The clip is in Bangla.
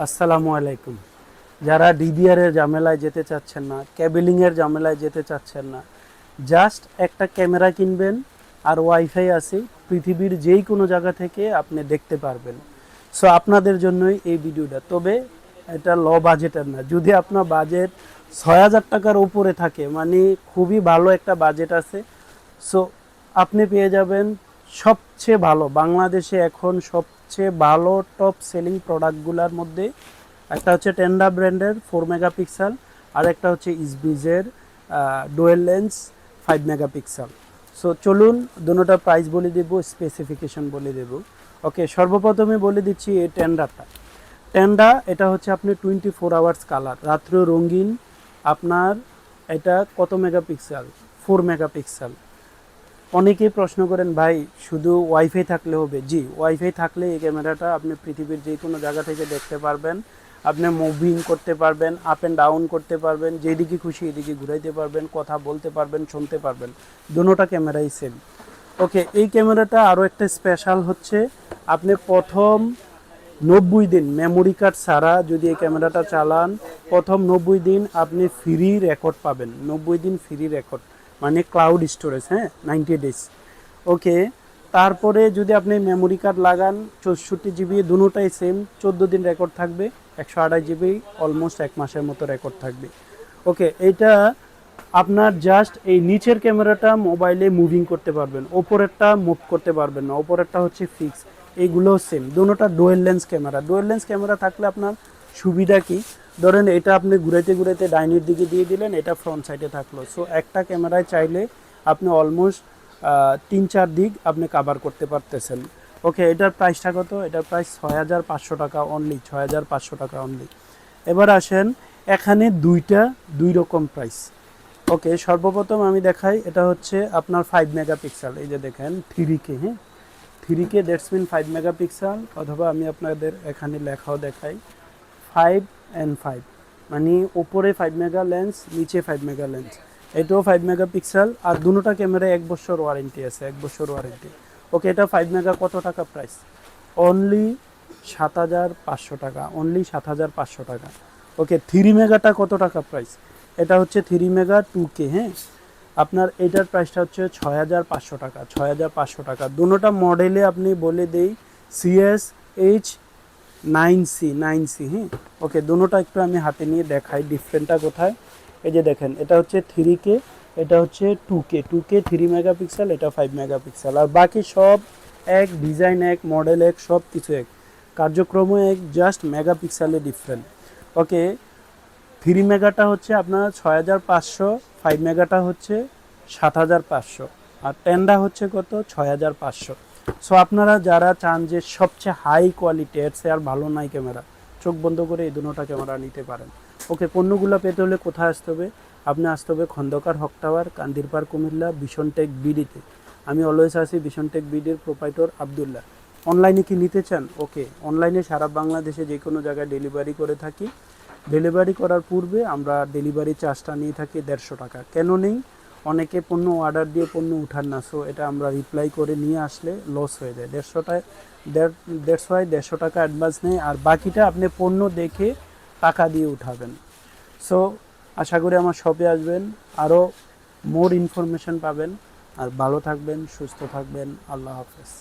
আসসালামু আলাইকুম। যারা ডিবিআর এর ঝামেলায় যেতে চাচ্ছেন না, কেবলিং এর ঝামেলায় যেতে চাচ্ছেন না, জাস্ট একটা ক্যামেরা কিনবেন আর ওয়াইফাই আছে, পৃথিবীর যেই কোনো জায়গা থেকে আপনি দেখতে পারবেন। সো আপনাদের জন্যই এই ভিডিওটা। তবে এটা লো বাজেটের না। যদি আপনার বাজেট ৬,০০০ টাকার উপরে থাকে, মানে খুবই ভালো একটা বাজেট আছে, সো আপনি পেয়ে যাবেন সবচেয়ে ভালো, বাংলাদেশে এখন সবচেয়ে ভালো টপ সেলিং প্রোডাক্টগুলোর মধ্যে একটা হচ্ছে টেন্ডা ব্র্যান্ডের 4 মেগাপিক্সেল, আর একটা হচ্ছে ইসবিজের ডুয়েল লেন্স 5 মেগাপিক্সেল। সো চলুন দুটোটা প্রাইস বলে দেব, স্পেসিফিকেশন বলে দেব। ওকে, সর্বপ্রথমে বলে দিচ্ছি এই টেন্ডা এটা হচ্ছে আপনি 24 আওয়ার্স কালার, রাত্রেও রঙিন। আপনার এটা কত মেগাপিক্সেল? 4 মেগাপিক্সেল। অনেকেই প্রশ্ন করেন ভাই শুধু ওয়াইফাই থাকলে হবে। জি, ওয়াইফাই থাকলে এই ক্যামেরাটা আপনি পৃথিবীর যে কোনো জায়গা থেকে দেখতে পারবেন। আপনি মুভিং করতে পারবেন, আপ অ্যান্ড ডাউন করতে পারবেন, যেদিকে খুশি এদিকে ঘুরাইতে পারবেন, কথা বলতে পারবেন, শুনতে পারবেন। দুটোটা ক্যামেরাই সেম। ওকে, এই ক্যামেরাটা আরও একটা স্পেশাল হচ্ছে, আপনি প্রথম 90 দিন মেমোরি কার্ড ছাড়া যদি এই ক্যামেরাটা চালান, প্রথম 90 দিন আপনি ফ্রি রেকর্ড পাবেন। 90 দিন ফ্রি রেকর্ড, মানে ক্লাউড স্টোরেজ, হ্যাঁ, 90 ডেজ। ওকে, তারপরে যদি আপনি মেমোরি কার্ড লাগান 64 জিবি, দুটোটাই সেম, 14 দিন রেকর্ড থাকবে। 128 জিবি অলমোস্ট 1 মাসের মতো রেকর্ড থাকবে। ওকে, এইটা আপনার জাস্ট এই নিচের ক্যামেরাটা মোবাইলে মুভিং করতে পারবেন, ওপরেরটা মুভ করতে পারবেন না, ওপরেরটা হচ্ছে ফিক্স। এইগুলো সেম, দুটোটা dual lens camera. Dual lens camera থাকলে আপনার সুবিধা কি? ধরেন এটা আপনি ঘুরাইতে ঘুরাইতে ডাইনের দিকে দিয়ে দিলেন, এটা ফ্রন্ট সাইডে থাকলো। সো একটা ক্যামেরায় চাইলে আপনি অলমোস্ট 3-4 দিক আপনি কাভার করতে পারতেছেন। ওকে, এটার প্রাইসটা কত? এটার প্রাইস 6,500 টাকা অনলি, 6,500 টাকা অনলি। এবার আসেন, এখানে দুই রকম প্রাইস। ওকে, সর্বপ্রথম আমি দেখাই, এটা হচ্ছে আপনার 5 মেগাপিক্সেল। এই যে দেখেন 3K, হ্যাঁ, 3K, দ্যাটস মিন 5 মেগাপিক্সেল। অথবা আমি আপনাদের এখানে লেখাও দেখাই, 5 and 5, মানে উপরে 5 মেগা লেন্স, নিচে 5 মেগা লেন্স। এটাও 5 মেগাপিক্সেল, আর দুটোটা ক্যামেরায় 1 বছর ওয়ারেন্টি আছে, 1 বছর ওয়ারেন্টি। ওকে, এটা 5 মেগা কত টাকা প্রাইস? অনলি 7,500 টাকা, অনলি 7,500 টাকা। ওকে, 3 মেগাটা কত টাকা প্রাইস? এটা হচ্ছে 3 মেগা 2K, হ্যাঁ, আপনার এটার প্রাইসটা হচ্ছে 6,500 টাকা, 6,500 টাকা। দুটোটা মডেলে আপনি বলে দেই CS-H9C, হ্যাঁ। ওকে, দুটোটা একটু আমি হাতে নিয়ে দেখাই ডিফারেন্টটা কোথায়। এই যে দেখেন, এটা হচ্ছে 3K, এটা হচ্ছে 2K, 3 মেগাপিক্সেল, এটা 5 মেগাপিক্সেল। আর বাকি সব এক, ডিজাইন এক, মডেল এক, সব কিছু এক, কার্যক্রমও এক, জাস্ট মেগাপিক্সেলে ডিফারেন্ট। ওকে, 3 মেগাটা হচ্ছে আপনার 6,500, 5 মেগাটা হচ্ছে 7,500, আর টেনটা হচ্ছে কত? 6,500। সো আপনারা যারা চান যে সবচেয়ে হাই কোয়ালিটি, এর চেয়ে আর ভালো নাই ক্যামেরা, চোখ বন্ধ করে এই দুটোটা ক্যামেরা নিতে পারেন। ওকে, পণ্যগুলো পেতে হলে কোথায় আসতে হবে? আপনি আসতে হবে Khandakar Haque tower, Kandirpar, Comilla, Vision Tech বিডিতে। আমি অলওয়েজ আছি ভিশন টেক বিডির প্রোপাইটর আবদুল্লাহ। অনলাইনে কি নিতে চান? ওকে, অনলাইনে সারা বাংলাদেশে যে কোনো জায়গায় ডেলিভারি করে থাকি। ডেলিভারি করার পূর্বে আমরা ডেলিভারি চার্জটা নিয়ে থাকি 150 টাকা। কেন নেই? অনেকে পণ্য অর্ডার দিয়ে পণ্য উঠান না, সো এটা আমরা রিপ্লাই করে নিয়ে আসলে লস হয়ে যায়। 150 টাকা অ্যাডভান্স নেই, আর বাকিটা আপনি পণ্য দেখে টাকা দিয়ে উঠাবেন। সো আশা করি আমার শপে আসবেন, আরও মোর ইনফরমেশন পাবেন। আর ভালো থাকবেন, সুস্থ থাকবেন। আল্লাহ হাফেজ।